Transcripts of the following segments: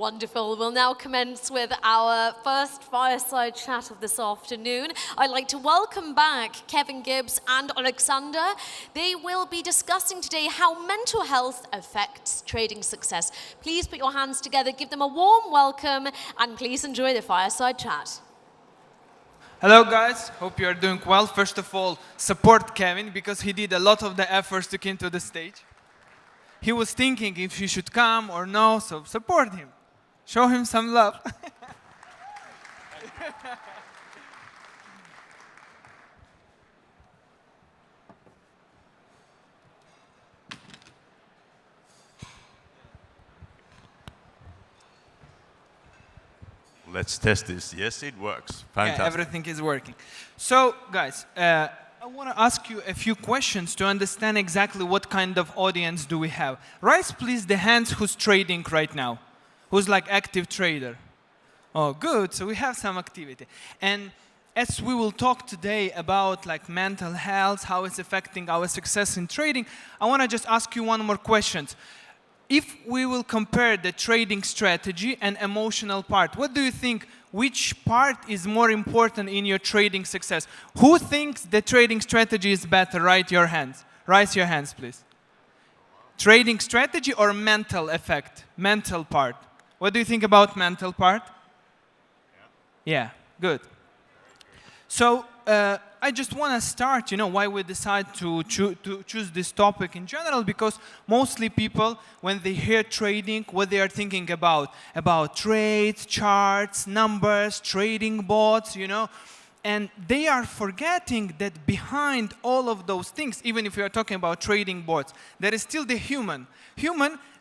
Wonderful. We'll now commence with our first fireside chat of this afternoon. I'd like to welcome back Kevin Gibbs and Oleksandr. They will be discussing today how mental health affects trading success. Please put your hands together, give them a warm welcome, and please enjoy the fireside chat. Hello guys, hope you are doing well. First of all, support Kevin because he did a lot of the efforts to come to the stage. He was thinking if he should come or no, so support him. Show him some love. Let's test this. Yes, it works. Fantastic. Yeah, everything is working. So guys, I want to ask you a few questions to understand exactly what kind of audience do we have. Raise please the hands who's trading right now. Who's like active trader? Oh, good. So we have some activity. And as we will talk today about like mental health, how it's affecting our success in trading, I want to just ask you one more question. If we will compare the trading strategy and emotional part, what do you think, which part is more important in your trading success? Who thinks the trading strategy is better? Raise your hands, please. Trading strategy or mental effect? Mental part. What do you think about mental part? Yeah, good. So I just want to start, why we decide to choose this topic in general, because mostly people, when they hear trading, what they are thinking about trades, charts, numbers, trading bots, and they are forgetting that behind all of those things, even if we are talking about trading bots, there is still the human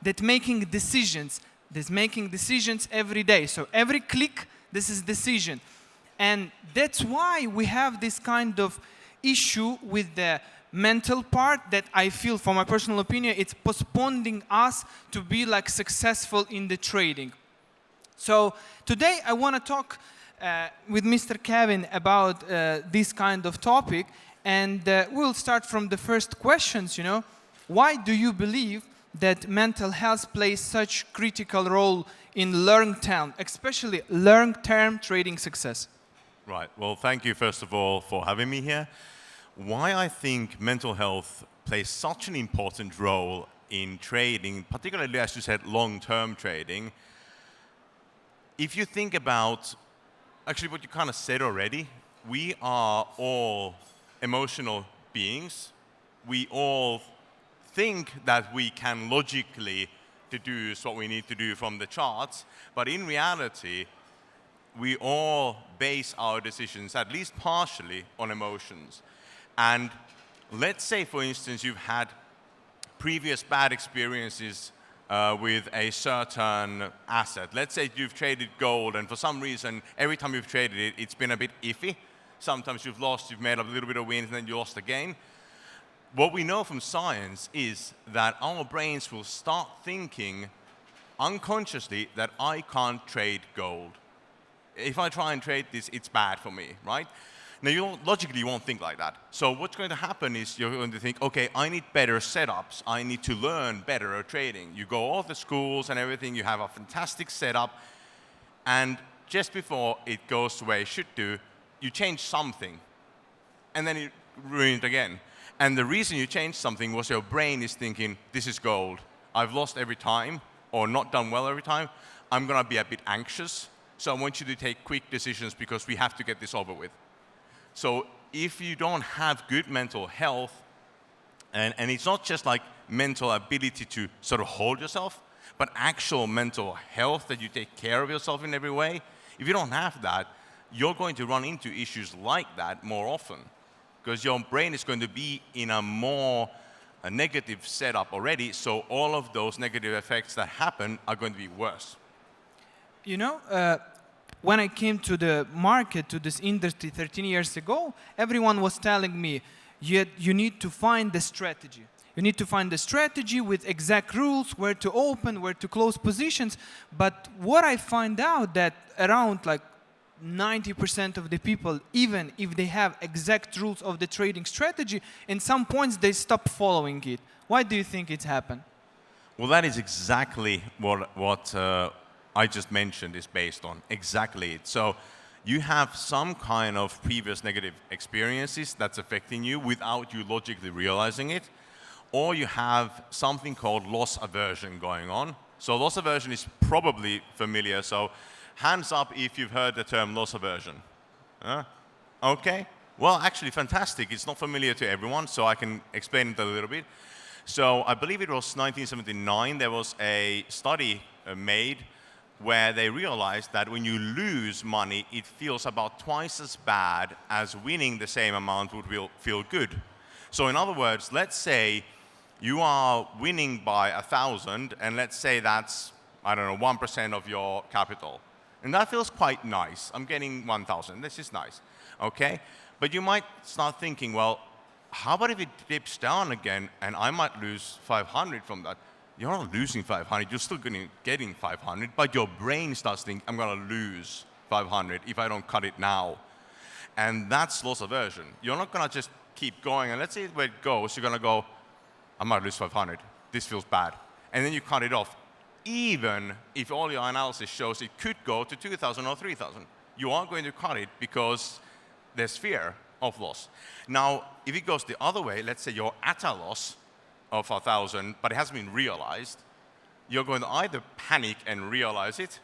that making decisions, that's making decisions every day. So every click, this is decision. And that's why we have this kind of issue with the mental part that I feel, from my personal opinion, it's postponing us to be like successful in the trading. So today I want to talk with Mr. Kevin about this kind of topic, and we'll start from the first questions. Why do you believe that mental health plays such critical role in long-term, especially long-term trading success? Right. Well, thank you, first of all, for having me here. Why I think mental health plays such an important role in trading, particularly, as you said, long-term trading. If you think about, actually, what you kind of said already, we are all emotional beings. We all think that we can logically deduce what we need to do from the charts, but in reality, we all base our decisions, at least partially, on emotions. And let's say, for instance, you've had previous bad experiences with a certain asset. Let's say you've traded gold, and for some reason, every time you've traded it, it's been a bit iffy. Sometimes you've lost, you've made a little bit of wins, and then you lost again. What we know from science is that our brains will start thinking unconsciously that I can't trade gold. If I try and trade this, it's bad for me, right? Now, logically, you won't think like that. So what's going to happen is you're going to think, okay, I need better setups. I need to learn better at trading. You go all the schools and everything. You have a fantastic setup. And just before it goes the way it should do, you change something. And then it ruined again. And the reason you changed something was your brain is thinking, this is gold. I've lost every time or not done well every time. I'm going to be a bit anxious. So I want you to take quick decisions because we have to get this over with. So if you don't have good mental health, and it's not just like mental ability to sort of hold yourself, but actual mental health that you take care of yourself in every way, if you don't have that, you're going to run into issues like that more often because your brain is going to be in a negative setup already, so all of those negative effects that happen are going to be worse. When I came to the market, to this industry 13 years ago, everyone was telling me, you need to find the strategy. You need to find the strategy with exact rules, where to open, where to close positions. But what I find out that around like 90% of the people, even if they have exact rules of the trading strategy, in some points they stop following it. Why do you think it's happened? Well, that is exactly what I just mentioned is based on. Exactly it. So you have some kind of previous negative experiences that's affecting you without you logically realizing it, or you have something called loss aversion going on. So loss aversion is probably familiar. So hands up if you've heard the term loss aversion. Okay. Well, actually, fantastic. It's not familiar to everyone, so I can explain it a little bit. So I believe it was 1979, there was a study made where they realized that when you lose money, it feels about twice as bad as winning the same amount would feel good. So in other words, let's say you are winning by 1,000, and let's say that's, I don't know, 1% of your capital. And that feels quite nice. I'm getting 1,000. This is nice. Okay? But you might start thinking, well, how about if it dips down again and I might lose 500 from that? You're not losing 500, you're still getting 500, but your brain starts thinking, I'm going to lose 500 if I don't cut it now. And that's loss aversion. You're not going to just keep going, and let's see where it goes. You're going to go, I might lose 500. This feels bad. And then you cut it off. Even if all your analysis shows it could go to 2,000 or 3,000, you are going to cut it because there's fear of loss. Now, if it goes the other way, let's say you're at a loss of 1,000, but it hasn't been realized, you're going to either panic and realize it,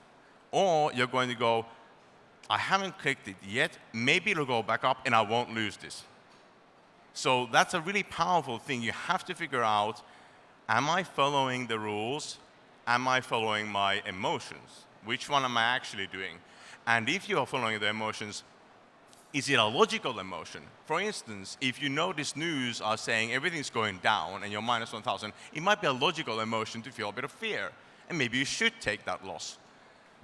or you're going to go, I haven't clicked it yet, maybe it'll go back up and I won't lose this. So that's a really powerful thing. You have to figure out, am I following the rules? Am I following my emotions? Which one am I actually doing? And if you are following the emotions, is it a logical emotion? For instance, if you notice news are saying everything's going down and you're minus 1,000, it might be a logical emotion to feel a bit of fear. And maybe you should take that loss.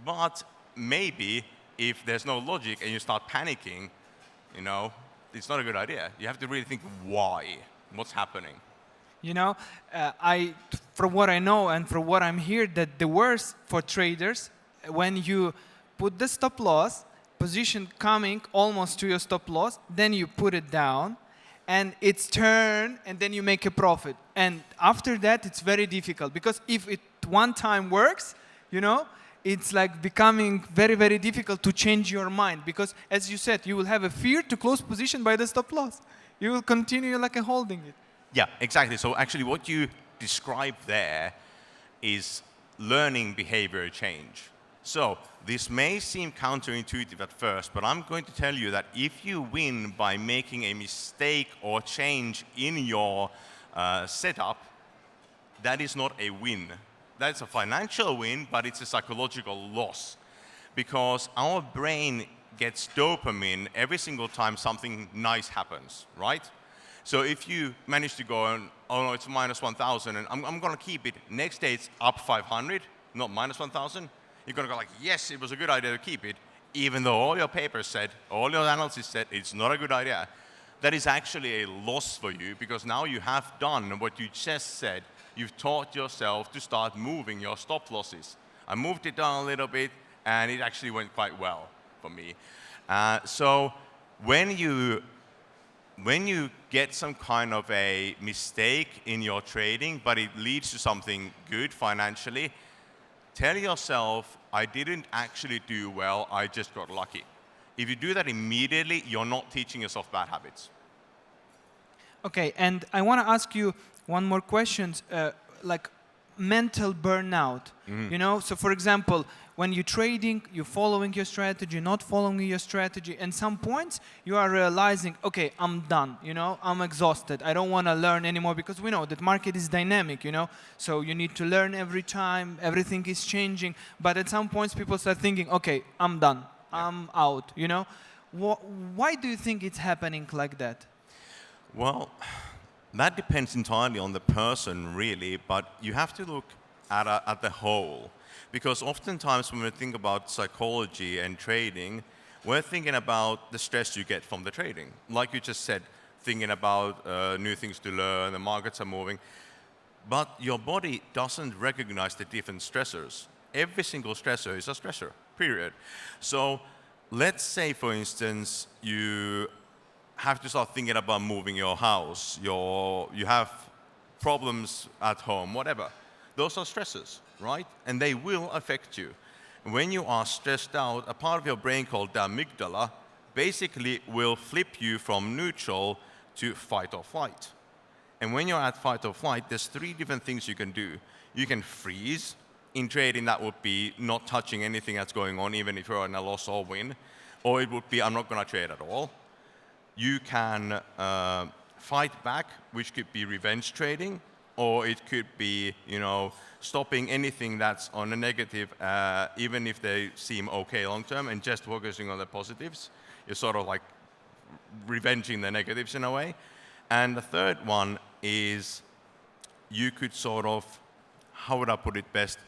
But maybe if there's no logic and you start panicking, you know, it's not a good idea. You have to really think why, what's happening. You know, from what I know and from what I'm hearing, that the worst for traders, when you put the stop loss, position coming almost to your stop loss, then you put it down, and it's turn, and then you make a profit. And after that, it's very difficult, because if it one time works, you know, it's like becoming very, very difficult to change your mind, because as you said, you will have a fear to close position by the stop loss. You will continue like holding it. Yeah, exactly. So actually what you described there is learning behavior change. So this may seem counterintuitive at first, but I'm going to tell you that if you win by making a mistake or change in your setup, that is not a win. That's a financial win, but it's a psychological loss, because our brain gets dopamine every single time something nice happens, right? So if you manage to go and, oh no, it's minus 1,000, and I'm going to keep it. Next day it's up 500, not minus 1,000. You're going to go like, yes, it was a good idea to keep it, even though all your papers said, all your analysis said it's not a good idea. That is actually a loss for you, because now you have done what you just said. You've taught yourself to start moving your stop losses. I moved it down a little bit, and it actually went quite well for me. So when you get some kind of a mistake in your trading, but it leads to something good financially, tell yourself, I didn't actually do well, I just got lucky. If you do that immediately, you're not teaching yourself bad habits. Okay, and I want to ask you one more question, like mental burnout. You know, so for example, when you're trading, you're following your strategy, not following your strategy, and some points you are realizing, okay, I'm done, you know, I'm exhausted, I don't want to learn anymore, because we know that market is dynamic, you know, so you need to learn every time, everything is changing, but at some points people start thinking, okay, I'm done, I'm out, you know. Why do you think it's happening like that? Well, that depends entirely on the person, really, but you have to look at the whole. Because oftentimes when we think about psychology and trading, we're thinking about the stress you get from the trading. Like you just said, thinking about new things to learn, the markets are moving. But your body doesn't recognize the different stressors. Every single stressor is a stressor, period. So let's say, for instance, you have to start thinking about moving your house, you have problems at home, whatever. Those are stresses, right? And they will affect you. when you are stressed out, a part of your brain called the amygdala basically will flip you from neutral to fight or flight. And when you're at fight or flight, there's 3 different things you can do. You can freeze. In trading, that would be not touching anything that's going on, even if you're in a loss or win. Or it would be, I'm not going to trade at all. You can fight back, which could be revenge trading, or it could be, stopping anything that's on a negative, even if they seem okay long term, and just focusing on the positives. You're sort of like revenging the negatives in a way. And the third one is you could sort of, how would I put it best?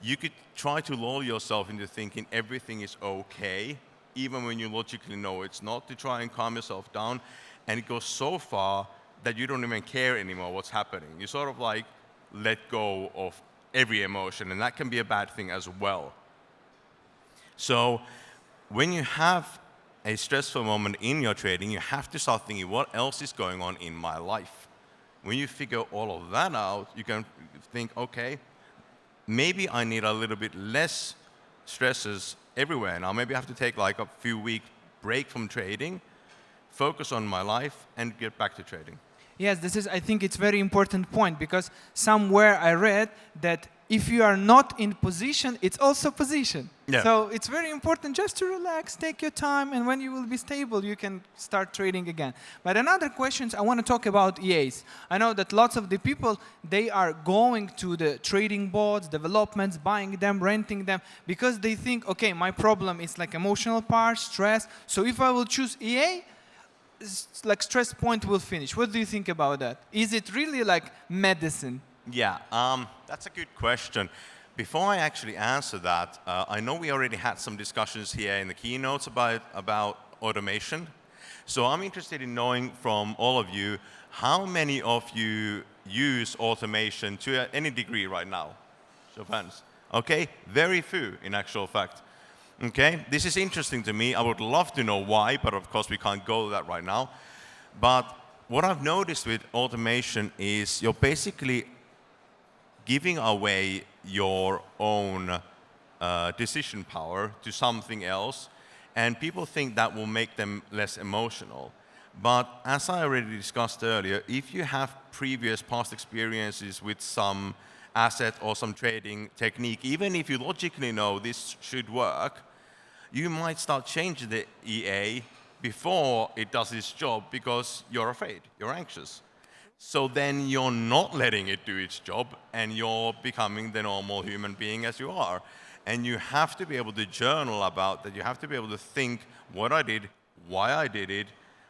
You could try to lull yourself into thinking everything is okay, even when you logically know it's not, to try and calm yourself down. And it goes so far that you don't even care anymore what's happening. You sort of like let go of every emotion, and that can be a bad thing as well. So when you have a stressful moment in your trading, you have to start thinking, what else is going on in my life? When you figure all of that out, you can think, okay, maybe I need a little bit less stresses everywhere now. Maybe I have to take like a few week break from trading, focus on my life, and get back to trading. Yes, I think it's very important point, because somewhere I read that if you are not in position, it's also position. Yeah. So it's very important just to relax, take your time, and when you will be stable, you can start trading again. But another question, I want to talk about EAs. I know that lots of the people, they are going to the trading boards, developments, buying them, renting them, because they think, okay, my problem is like emotional part, stress. So if I will choose EA, like stress point will finish. What do you think about that? Is it really like medicine? Yeah, that's a good question. Before I actually answer that, I know we already had some discussions here in the keynotes about automation. So I'm interested in knowing from all of you, how many of you use automation to any degree right now? Show of hands. Okay, very few in actual fact. Okay, this is interesting to me. I would love to know why, but of course we can't go that right now. But what I've noticed with automation is you're basically giving away your own decision power to something else, and people think that will make them less emotional. But as I already discussed earlier, if you have previous past experiences with some asset or some trading technique, even if you logically know this should work, you might start changing the EA before it does its job because you're afraid, you're anxious. So then you're not letting it do its job, and you're becoming the normal human being as you are. And you have to be able to journal about that. You have to be able to think what I did, why I did it,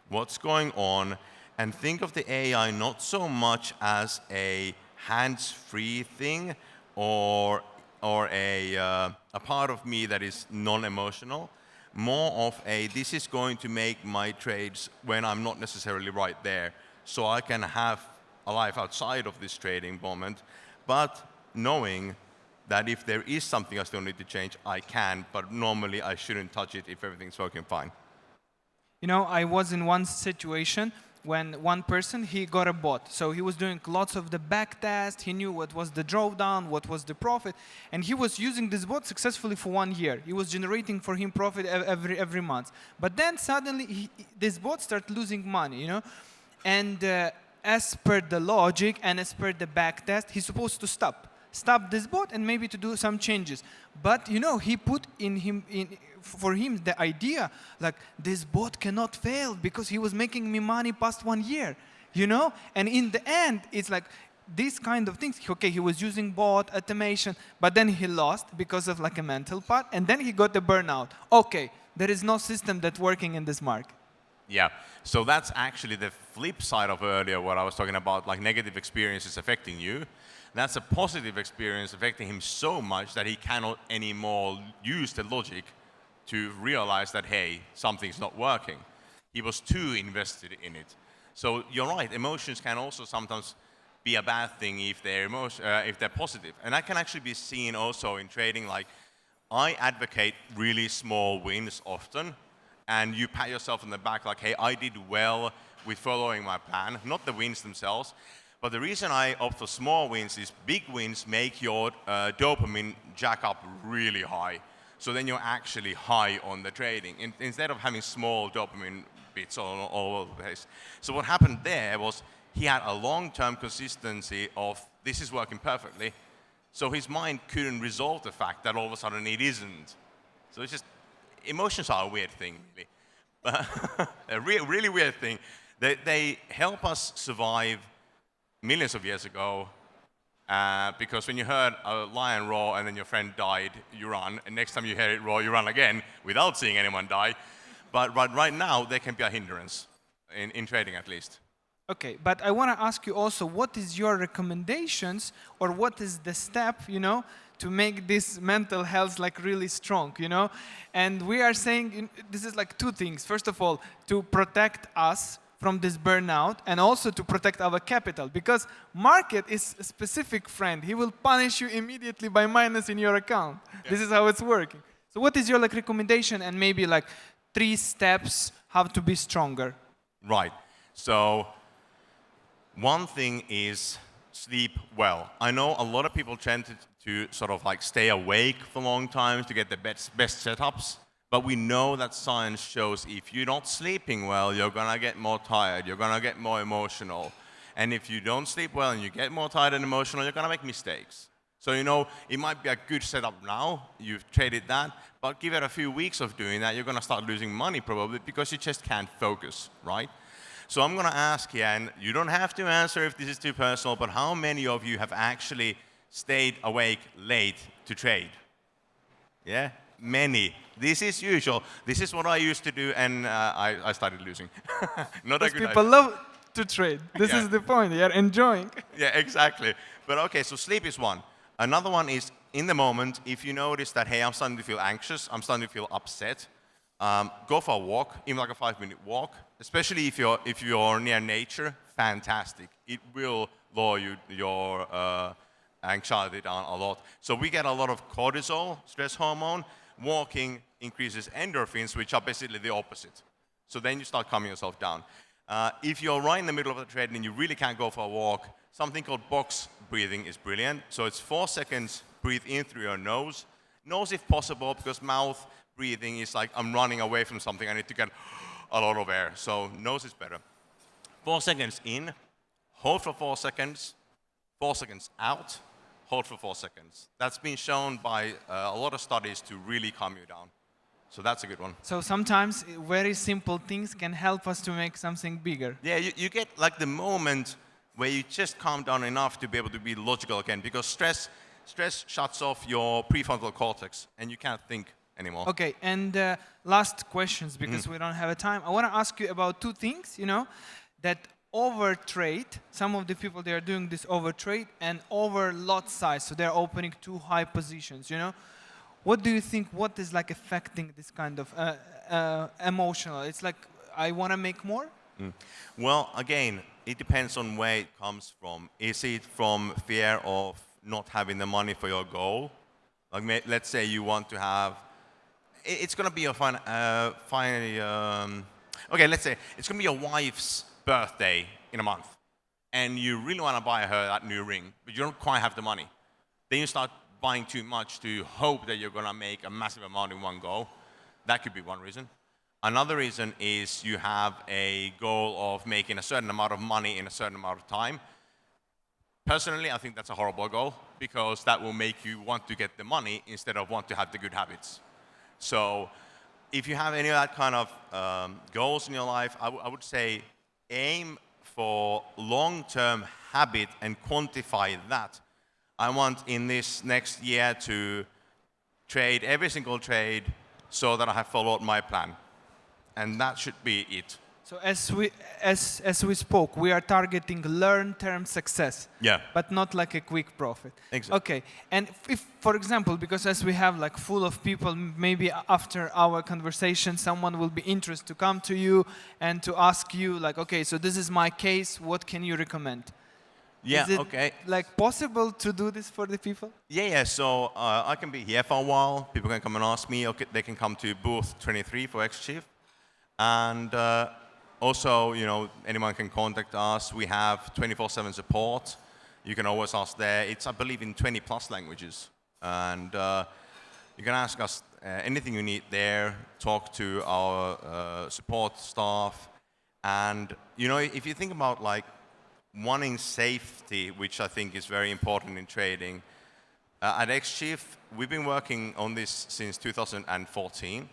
what's going on, and think of the AI not so much as a hands-free thing or a part of me that is non-emotional, more of a, this is going to make my trades when I'm not necessarily right there, so I can have a life outside of this trading moment, but knowing that if there is something I still need to change, I can, but normally I shouldn't touch it if everything's working fine. You know, I was in one situation when one person, he got a bot. So he was doing lots of the back test. He knew what was the drawdown, what was the profit. And he was using this bot successfully for 1 year. He was generating for him profit every month. But then suddenly, this bot started losing money, you know. And as per the logic and as per the back test, he's supposed to stop this bot and maybe to do some changes. But you know, he put for him the idea like this bot cannot fail because he was making me money past 1 year, you know. And in the end, it's like these kind of things. Okay, he was using bot automation, but then he lost because of like a mental part, and then he got the burnout. Okay, there is no system that's working in this market. Yeah, so that's actually the flip side of earlier what I was talking about, like negative experiences affecting you. That's a positive experience affecting him so much that he cannot anymore use the logic to realize that, hey, something's not working. He was too invested in it. So you're right, emotions can also sometimes be a bad thing if they're positive. And that can actually be seen also in trading. Like, I advocate really small wins often, and you pat yourself on the back like, hey, I did well with following my plan, not the wins themselves. But the reason I opt for small wins is big wins make your dopamine jack up really high. So then you're actually high on the trading instead of having small dopamine bits all over the place. So what happened there was he had a long-term consistency of this is working perfectly. So his mind couldn't resolve the fact that all of a sudden it isn't. So it's just, emotions are a weird thing, really. A really weird thing. They help us survive millions of years ago, because when you heard a lion roar and then your friend died, you run, and next time you hear it roar, you run again without seeing anyone die. But right now, they can be a hindrance, in trading at least. Okay, but I want to ask you also, what is your recommendations, or what is the step, to make this mental health like really strong, And we are saying this is like two things. First of all, to protect us from this burnout, and also to protect our capital, because market is a specific friend. He will punish you immediately by minus in your account. Yeah. This is how it's working. So what is your recommendation, and maybe 3 steps how to be stronger? Right. So one thing is sleep well. I know a lot of people tend to sort of stay awake for long times to get the best setups. But we know that science shows if you're not sleeping well, you're going to get more tired, you're going to get more emotional. And if you don't sleep well and you get more tired and emotional, you're going to make mistakes. So, it might be a good setup now, you've traded that, but give it a few weeks of doing that, you're going to start losing money probably because you just can't focus, right? So I'm going to ask here, and you don't have to answer if this is too personal, but how many of you have actually stayed awake late to trade? Yeah? Many. This is usual. This is what I used to do, and I started losing. Not a good idea. People love to trade. This is the point. They are enjoying. Yeah, exactly. But okay, so sleep is one. Another one is in the moment, if you notice that, hey, I'm starting to feel anxious, I'm starting to feel upset, go for a walk, even like a 5-minute walk. Especially if you're near nature, fantastic. It will lower your anxiety down a lot. So we get a lot of cortisol, stress hormone. Walking increases endorphins, which are basically the opposite. So then you start calming yourself down. If you're right in the middle of the trade and you really can't go for a walk, something called box breathing is brilliant. So it's 4 seconds, breathe in through your nose. Nose if possible, because mouth breathing is like I'm running away from something. I need to get a lot of air. So nose is better. 4 seconds in, hold for 4 seconds, 4 seconds out, hold for 4 seconds. That's been shown by a lot of studies to really calm you down. So that's a good one. So sometimes very simple things can help us to make something bigger. Yeah, you get the moment where you just calm down enough to be able to be logical again, because stress shuts off your prefrontal cortex and you can't think anymore. Okay, and last questions, because we don't have a time. I want to ask you about 2 things, that overtrade. Some of the people, they are doing this overtrade, and over lot size, so they're opening too high positions, What do you think, what is affecting this kind of emotional? It's I want to make more? Well, again, it depends on where it comes from. Is it from fear of not having the money for your goal? Let's say you want to have, it's going to be your okay, let's say it's going to be your wife's birthday in a month, and you really want to buy her that new ring, but you don't quite have the money. Then you start buying too much to hope that you're going to make a massive amount in one go. That could be one reason. Another reason is you have a goal of making a certain amount of money in a certain amount of time. Personally, I think that's a horrible goal, because that will make you want to get the money instead of want to have the good habits. So if you have any of that kind of goals in your life, I would say aim for long-term habit and quantify that. I want in this next year to trade every single trade so that I have followed my plan. And that should be it. So as we spoke, we are targeting long-term success, but not a quick profit. Exactly. Okay, and if, for example, because as we have full of people, maybe after our conversation, someone will be interested to come to you and to ask you, okay, so this is my case, what can you recommend? Yeah, is it, okay. Possible to do this for the people? Yeah. So I can be here for a while. People can come and ask me. Okay, they can come to booth 23 for xChief. And Also, anyone can contact us. We have 24/7 support. You can always ask there. It's, I believe, in 20 plus languages. And you can ask us anything you need there, talk to our support staff. And, if you think about like wanting safety, which I think is very important in trading, at xChief, we've been working on this since 2014.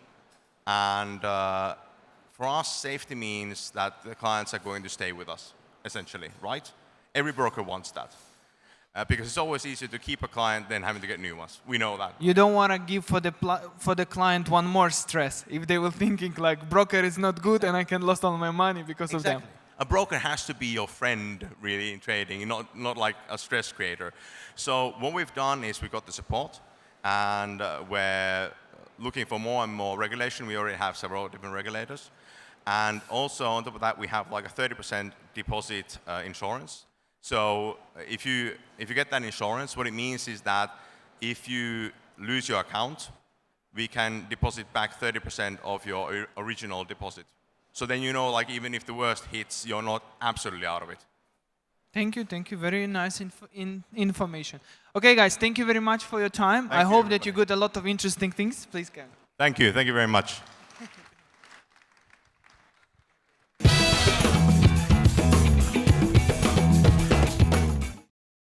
And for us, safety means that the clients are going to stay with us, essentially, right? Every broker wants that. Because it's always easier to keep a client than having to get new ones. We know that. You don't want to give for the client one more stress if they were thinking like broker is not good and I can lose all my money because of them. A broker has to be your friend, really, in trading, not like a stress creator. So what we've done is we got the support, and we're looking for more and more regulation. We already have several different regulators. And also, on top of that, we have like a 30% deposit insurance. So if you get that insurance, what it means is that if you lose your account, we can deposit back 30% of your original deposit. So then like even if the worst hits, you're not absolutely out of it. Thank you. Very nice information. Okay, guys, thank you very much for your time. I hope that you got a lot of interesting things. Please, Kevin. Thank you very much.